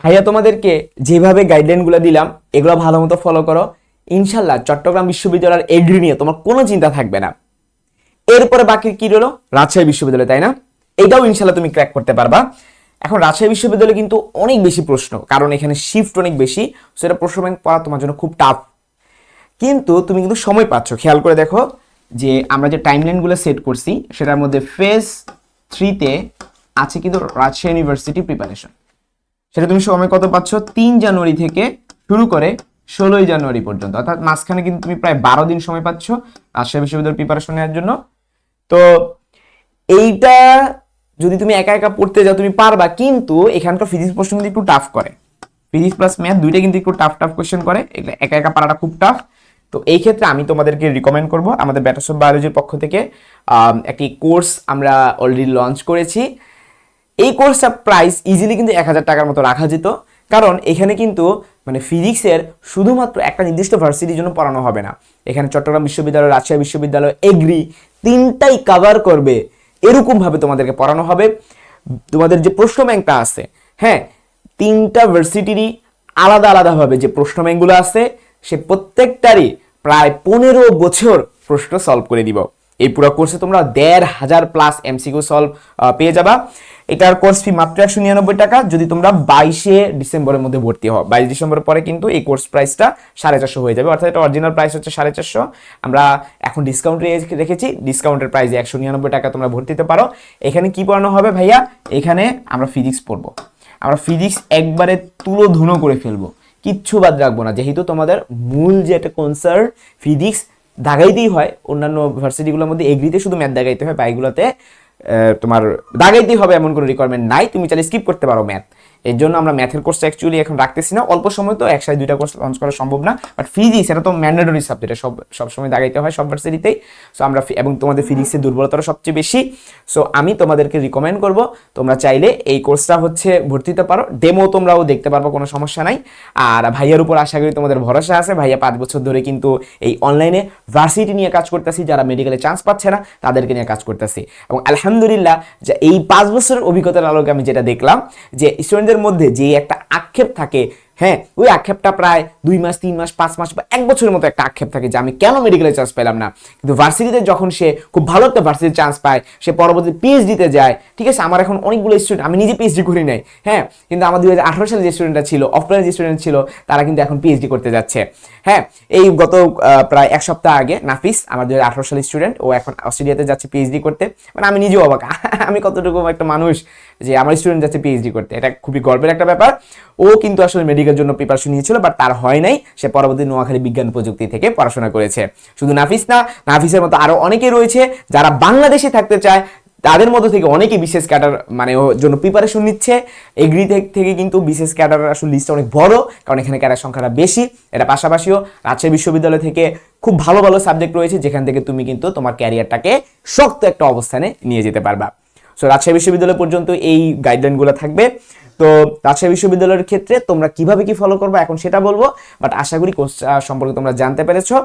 ভাইয়া তোমাদেরকে যেভাবে গাইডলাইনগুলো দিলাম এগুলো ভালো মতো ফলো করো, ইনশাল্লাহ চট্টগ্রাম বিশ্ববিদ্যালয়ের এগ্রি নিয়ে তোমার কোনো চিন্তা থাকবে না। এরপরে বাকি কি রইলো? রাজশাহী বিশ্ববিদ্যালয়, তাই না? এটাও ইনশাল্লাহ তুমি ক্র্যাক করতে পারবা। এখন রাজশাহী বিশ্ববিদ্যালয়ে কিন্তু অনেক বেশি প্রশ্ন, কারণ এখানে শিফট অনেক বেশি, সেটা প্রশ্ন ব্যাংক পড়া তোমার জন্য খুব টাফ। কিন্তু তুমি কিন্তু সময় পাচ্ছ, খেয়াল করে দেখো যে আমরা যে টাইমলাইনগুলো সেট করছি সেটার মধ্যে ফেজ 3-তে আছে কিন্তু রাজশাহী ইউনিভার্সিটি প্রিপারেশন। সেটা তুমি সময় কত পাচ্ছ? 3 জানুয়ারি থেকে শুরু করে 16 জানুয়ারি পর্যন্ত, অর্থাৎ মাঝখানে কিন্তু তুমি প্রায় 12 দিন সময় পাচ্ছ রাজশাহী বিশ্ববিদ্যালয়ের প্রিপারেশন নেওয়ার জন্য। তো এইটা যদি তুমি একা একা পড়তে যাও তুমি পারবা, কিন্তু এখানকার ফিজিক্স প্রশ্ন কিন্তু একটু টাফ করে। ফিজিক্স প্লাস ম্যাথ দুইটা কিন্তু একটু টাফ টাফ কোয়েশ্চেন করে, এগুলো একা একা পারাটা খুব টাফ। তো এই ক্ষেত্রে আমি তোমাদেরকে রিকমেন্ড করব, আমাদের ব্যাটাস অফ বায়োলজির পক্ষ থেকে একটি কোর্স আমরা অলরেডি লঞ্চ করেছি। এই কোর্সটা প্রাইস ইজিলি কিন্তু 1000 টাকার মতো রাখা যেত, কারণ এখানে কিন্তু মানে ফিজিক্সের শুধুমাত্র একটা নির্দিষ্ট ভার্সিটির জন্য পড়ানো হবে না, এখানে চট্টগ্রাম বিশ্ববিদ্যালয়, রাজশাহী বিশ্ববিদ্যালয়, এগ্রি তিনটাই কভার করবে এরকম ভাবে তোমাদেরকে পড়ানো হবে। তোমাদের যে প্রশ্ন ব্যাংকটা আছে, হ্যাঁ, তিনটা ভার্সিটিরই আলাদা আলাদাভাবে যে প্রশ্ন ব্যাংকগুলো আছে সে প্রত্যেকটারই প্রায় 15 বছর প্রশ্ন সলভ করে দিব। এই পুরো কোর্সে তোমরা 1500+ এমসিকিউ সলভ পেয়ে যাবা। এটার কোর্স ফি মাত্র 199 টাকা, যদি তোমরা 22শে ডিসেম্বরের মধ্যে ভর্তি হও। 22 ডিসেম্বরের পরে কিন্তু এই কোর্স প্রাইসটা 450 হয়ে যাবে, অর্থাৎ এটা অরিজিনাল প্রাইস হচ্ছে 450। আমরা এখন ডিসকাউন্ট রেখেছি, ডিসকাউন্টের প্রাইসে 199 টাকা তোমরা ভর্তিতে পারো। এখানে কি পড়ানো হবে ভাইয়া? এখানে আমরা ফিজিক্স পড়বো, আমরা ফিজিক্স একবারে তুলো ধুনো করে ফেলবো, কিচ্ছু বাদ রাখবো না, যেহেতু তোমাদের মূল যে একটা কনসার্ন ফিজিক্স দাগাইতেই হয়। অন্যান্য ভার্সিটিগুলোর মধ্যে এগ্রিতে শুধু ম্যাথ দাগাইতে হয়, বাইগুলোতে তোমার দাগাইতেই হবে এমন কোনো রিকোয়ারমেন্ট নাই, তুমি চাইলে স্কিপ করতে পারো ম্যাথ। এর জন্য আমরা ম্যাথের কোর্সটা অ্যাকচুয়ালি এখন রাখতেছি না, অল্প সময় তো একসাথে দুইটা কোর্স লঞ্চ করা সম্ভব না, বাট ফিজিক্স এটা তো ম্যান্ডেটরি সাবজেক্ট, সবসময় দাগাইতে হয় সব ভার্সিটিতেই। সো আমরা এবং তোমাদের ফিজিক্সের দুর্বলতাটা সবচেয়ে বেশি। সো আমি তোমাদেরকে রিকমেন্ড করব তোমরা চাইলে এই কোর্সটা হচ্ছে ভর্তিতে পারো, ডেমো তোমরাও দেখতে পারবো, কোনো সমস্যা নাই। আর ভাইয়ার উপর আশা করি তোমাদের ভরসা আছে, ভাইয়া 5 বছর ধরে কিন্তু এই অনলাইনে ভার্সিটি নিয়ে কাজ করতেছি, যারা মেডিকেলে চান্স পাচ্ছে না তাদেরকে নিয়ে কাজ করতেছি, এবং আলহামদুলিল্লাহ যে এই 5 বছরের অভিজ্ঞতার আলোকে আমি যেটা দেখলাম যে স্টুডেন্টদের মধ্যে যে একটা আক্ষেপ থাকে, হ্যাঁ, ওই আক্ষেপটা প্রায় 2 মাস 3 মাস 5 মাস বা 1 বছরের মতো একটা আক্ষেপ থাকে যে আমি কেন মেডিকেলে চান্স পেলাম না। কিন্তু ভার্সিটিতে যখন সে খুব ভালো একটা ভার্সিটির চান্স পায়, সে পরবর্তী পিএইচডিতে যায়। ঠিক আছে, আমার এখন অনেকগুলো স্টুডেন্ট, আমি নিজে পিএইচডি করি নাই, হ্যাঁ, কিন্তু আমার 2018 সালে যে স্টুডেন্টরা ছিল, অফলাইনে যে স্টুডেন্ট ছিল, তারা কিন্তু এখন পিএইচডি করতে যাচ্ছে। হ্যাঁ, এই গত প্রায় 1 সপ্তাহ আগে নাফিস, আমার 2018 সালের স্টুডেন্ট, ও এখন অস্ট্রেলিয়াতে যাচ্ছে পিএইচডি করতে। মানে আমি নিজেও অবাক, আমি কতটুকু একটা মানুষ যে আমার স্টুডেন্ট যাচ্ছে পিএইচডি করতে, এটা খুবই গর্বের একটা ব্যাপার। ও কিন্তু আসলে মেডিকেল জন্য প্রিপারেশন নিয়েছিল, বাট তার হয় নাই, সে পরবর্তী নোয়াখালী বিজ্ঞান প্রযুক্তি থেকে পড়াশোনা করেছে। শুধু নাফিস না, নাফিসের মতো আরো অনেকে রয়েছে যারা বাংলাদেশে থাকতে চায়, তাদের মধ্যে থেকে অনেকে বিশেষ ক্যাডার মানে ওর জন্য প্রিপারেশন নিচ্ছে। এগ্রি থেকে কিন্তু বিশেষ ক্যাডার আসলে লিস্টটা অনেক বড়, কারণ এখানে ক্যাডার সংখ্যাটা বেশি। এটা পাশাপাশিও রাজশাহী বিশ্ববিদ্যালয় থেকে খুব ভালো ভালো সাবজেক্ট রয়েছে, যেখান থেকে তুমি কিন্তু তোমার ক্যারিয়ারটাকে শক্ত একটা অবস্থানে নিয়ে যেতে পারবা। সো রাজশাহী বিশ্ববিদ্যালয় পর্যন্ত এই গাইডলাইনগুলো থাকবে। তো রাজশাহী বিশ্ববিদ্যালয়ের ক্ষেত্রে তোমরা কিভাবে কি ফলো করবে এখন সেটা বলবো, বাট আশা করি কোর্স সম্পর্কে তোমরা জানতে পেরেছো।